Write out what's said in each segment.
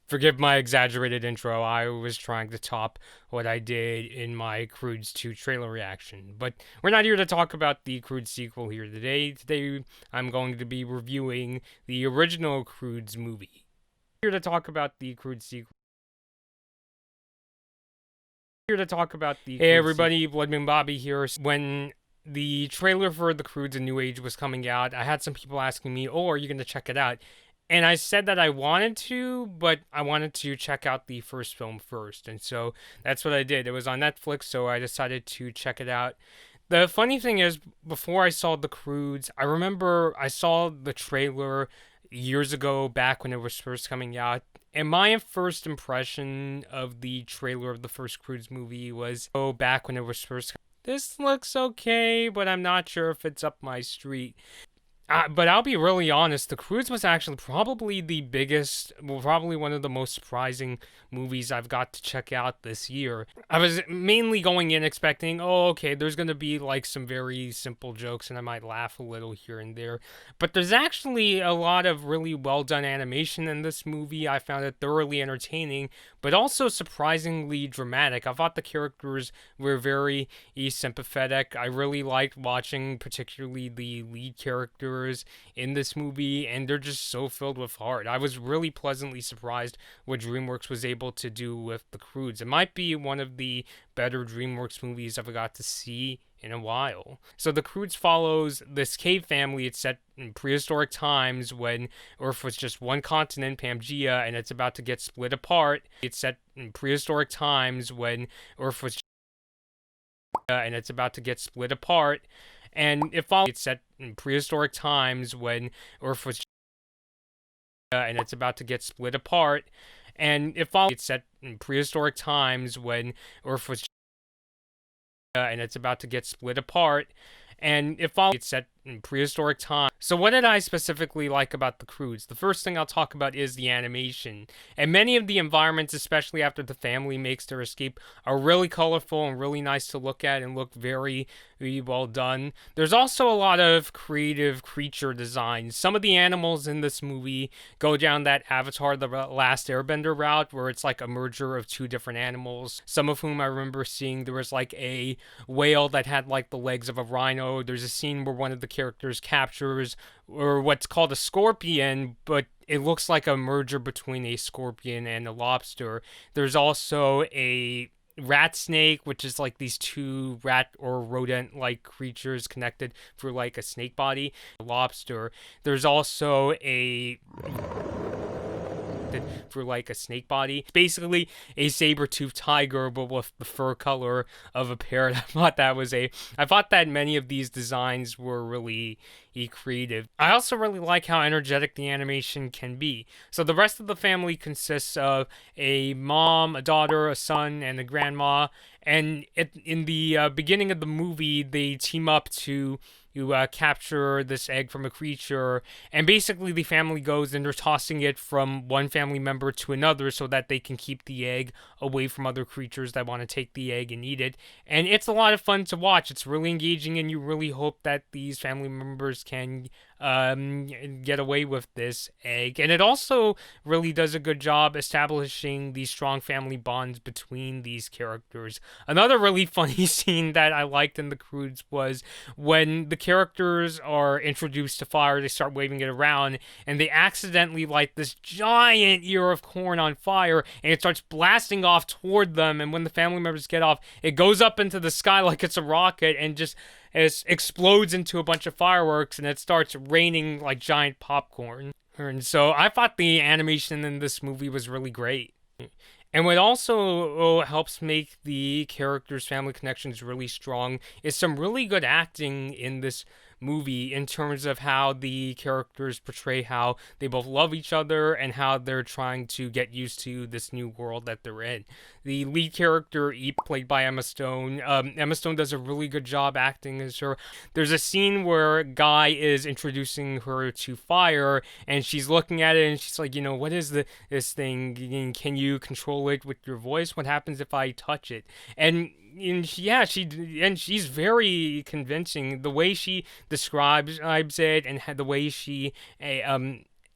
Forgive my exaggerated intro. I was trying to top what I did in my Croods 2 trailer reaction. But we're not here to talk about the Croods sequel here today. Today, I'm going to be reviewing the original Croods movie. Here to talk about the Croods sequel. Hey everybody, Bloodman Bobby here. When the trailer for The Croods: A New Age was coming out, I had some people asking me, "Oh, are you going to check it out?" And I said that I wanted to, but I wanted to check out the first film first. And so that's what I did. It was on Netflix, so I decided to check it out. The funny thing is, before I saw The Croods, I remember I saw the trailer years ago, back when it was first coming out. And my first impression of the trailer of the first Croods movie was, oh, back when it was first. This looks okay, but I'm not sure if it's up my street. But I'll be really honest, The Croods was actually probably the biggest, well, probably one of the most surprising movies I've got to check out this year. I was mainly going in expecting, oh, okay, there's going to be like some very simple jokes and I might laugh a little here and there. But there's actually a lot of really well done animation in this movie. I found it thoroughly entertaining, but also surprisingly dramatic. I thought the characters were very sympathetic. I really liked watching particularly the lead character in this movie, and they're just so filled with heart. I was really pleasantly surprised what DreamWorks was able to do with The Croods. It might be one of the better DreamWorks movies I've got to see in a while. So The Croods follows this cave family. It's set in prehistoric times when Earth was just one continent, Pangea, and it's about to get split apart. It's set in prehistoric times when Earth was and it's about to get split apart. And it's set in prehistoric times when Earth was and it's about to get split apart. And it's set in prehistoric times when Earth was and it's about to get split apart. And it's set in prehistoric time. So what did I specifically like about The Croods? The first thing I'll talk about is the animation. And many of the environments, especially after the family makes their escape, are really colorful and really nice to look at and look very, very well done. There's also a lot of creative creature designs. Some of the animals in this movie go down that Avatar: The Last Airbender route, where it's like a merger of two different animals. Some of whom I remember seeing, there was like a whale that had like the legs of a rhino. There's a scene where one of the characters captures or what's called a scorpion, but it looks like a merger between a scorpion and a lobster. There's also a rat snake, which is like these two rat or rodent like creatures connected through like a snake body. A lobster. There's also a for like a snake body. Basically a saber-toothed tiger, but with the fur color of a parrot. I thought that many of these designs were really creative. I also really like how energetic the animation can be. So the rest of the family consists of a mom, a daughter, a son, and a grandma. And in the beginning of the movie, they team up to capture this egg from a creature, and basically the family goes and they're tossing it from one family member to another so that they can keep the egg away from other creatures that want to take the egg and eat it. And it's a lot of fun to watch. It's really engaging, and you really hope that these family members can get away with this egg. And it also really does a good job establishing these strong family bonds between these characters. Another really funny scene that I liked in The Croods was when the characters are introduced to fire, they start waving it around, and they accidentally light this giant ear of corn on fire, and it starts blasting off toward them, and when the family members get off, it goes up into the sky like it's a rocket, and just explodes into a bunch of fireworks, and it starts raining like giant popcorn. And so I thought the animation in this movie was really great. And what also helps make the characters' family connections really strong is some really good acting in this movie in terms of how the characters portray how they both love each other and how they're trying to get used to this new world that they're in. The lead character, E, played by Emma Stone, Emma Stone does a really good job acting as her. There's a scene where Guy is introducing her to fire, and she's looking at it, and she's like, what is this thing? Can you control it with your voice? What happens if I touch it? And she's very convincing. The way she describes it and the way she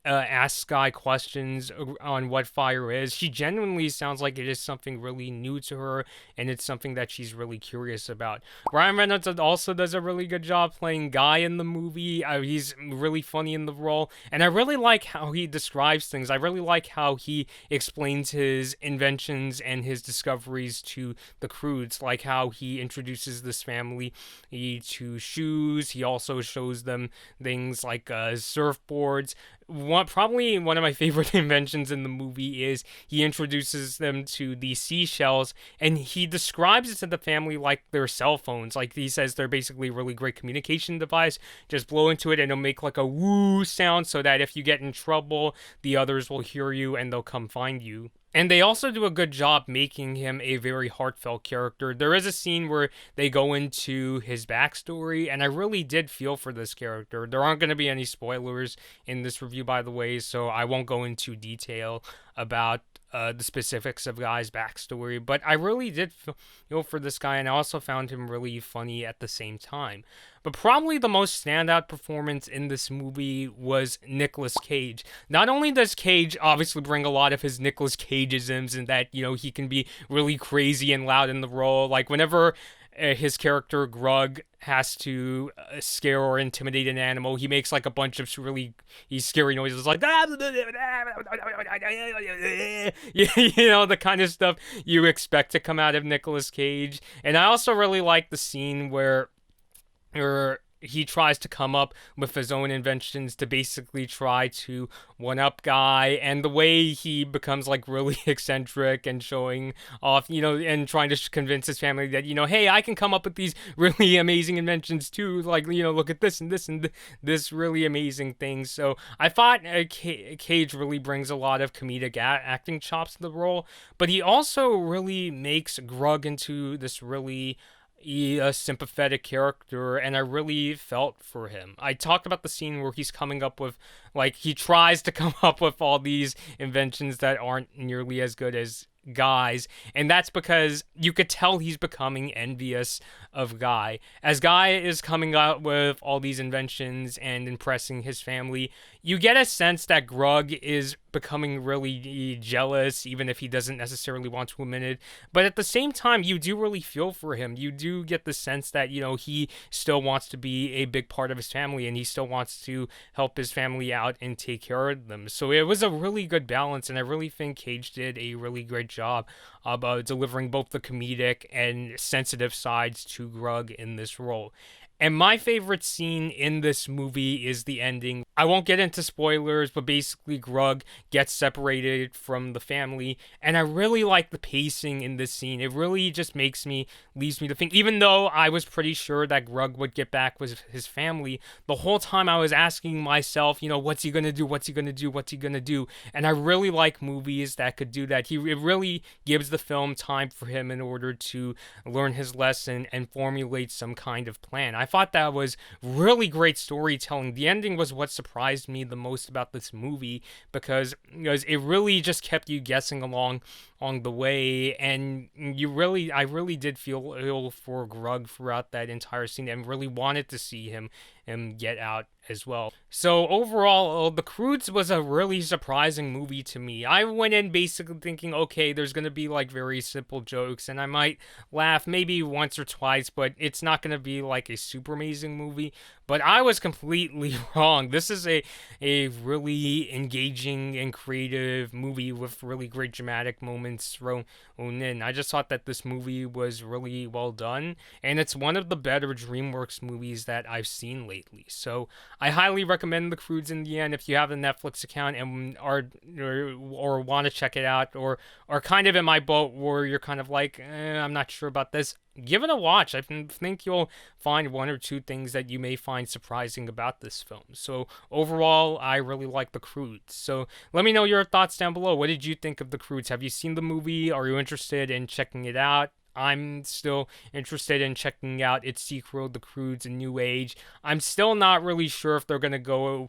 asks Guy questions on what fire is. She genuinely sounds like it is something really new to her, and it's something that she's really curious about. Ryan Reynolds also does a really good job playing Guy in the movie. He's really funny in the role, and I really like how he describes things. I really like how he explains his inventions and his discoveries to the Croods, like how he introduces this family to shoes. He also shows them things like surfboards. Probably one of my favorite inventions in the movie is he introduces them to the seashells, and he describes it to the family like they're cell phones. Like, he says they're basically a really great communication device. Just blow into it and it'll make like a woo sound so that if you get in trouble, the others will hear you and they'll come find you. And they also do a good job making him a very heartfelt character. There is a scene where they go into his backstory, and I really did feel for this character. There aren't going to be any spoilers in this review, by the way, so I won't go into detail about the specifics of Guy's backstory, but I really did feel for this guy, and I also found him really funny at the same time. But probably the most standout performance in this movie was Nicolas Cage. Not only does Cage obviously bring a lot of his Nicolas Cageisms, and that, he can be really crazy and loud in the role, like whenever his character Grug has to scare or intimidate an animal, he makes like a bunch of really scary noises, like the kind of stuff you expect to come out of Nicolas Cage. And I also really like the scene where he tries to come up with his own inventions to basically try to one-up Guy, and the way he becomes like really eccentric and showing off, and trying to convince his family that, hey, I can come up with these really amazing inventions too, like, look at this and this and this really amazing thing. So I thought Cage really brings a lot of comedic acting chops to the role, but he also really makes Grug into this really a sympathetic character, and I really felt for him. I talked about the scene where he's coming up with, like, he tries to come up with all these inventions that aren't nearly as good as Guy's, and that's because you could tell he's becoming envious of Guy. As Guy is coming out with all these inventions and impressing his family, you get a sense that Grug is becoming really jealous, even if he doesn't necessarily want to admit it. But at the same time, you do really feel for him. You do get the sense that, he still wants to be a big part of his family, and he still wants to help his family out and take care of them. So it was a really good balance, and I really think Cage did a really great job of delivering both the comedic and sensitive sides to Grug in this role. And my favorite scene in this movie is the ending. I won't get into spoilers, but basically Grug gets separated from the family, and I really like the pacing in this scene. It really just leaves me to think, even though I was pretty sure that Grug would get back with his family, the whole time I was asking myself, what's he gonna do? What's he gonna do? What's he gonna do? And I really like movies that could do that. It really gives the film time for him in order to learn his lesson and formulate some kind of plan. I thought that was really great storytelling. The ending was what surprised me the most about this movie, because it really just kept you guessing along the way, and I really did feel ill for Grug throughout that entire scene, and really wanted to see him get out as well. So overall, The Croods was a really surprising movie to me. I went in basically thinking, okay, there's going to be like very simple jokes, and I might laugh maybe once or twice, but it's not going to be like a super amazing movie. But I was completely wrong. This is a really engaging and creative movie with really great dramatic moments thrown in. I just thought that this movie was really well done, and it's one of the better DreamWorks movies that I've seen lately. So I highly recommend The Croods in the end if you have a Netflix account and or want to check it out, or are kind of in my boat where you're kind of like, I'm not sure about this. Give it a watch. I think you'll find one or two things that you may find surprising about this film. So overall, I really like The Croods. So let me know your thoughts down below. What did you think of The Croods? Have you seen the movie? Are you interested in checking it out? I'm still interested in checking out its sequel, The Croods: A New Age. I'm still not really sure if they're going to go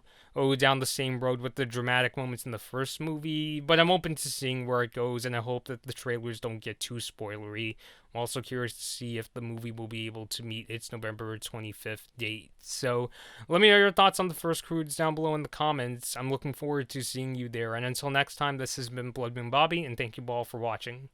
down the same road with the dramatic moments in the first movie, but I'm open to seeing where it goes, and I hope that the trailers don't get too spoilery. I'm also curious to see if the movie will be able to meet its November 25th date. So let me know your thoughts on the first Croods down below in the comments. I'm looking forward to seeing you there, and until next time, this has been Blood Moon Bobby, and thank you all for watching.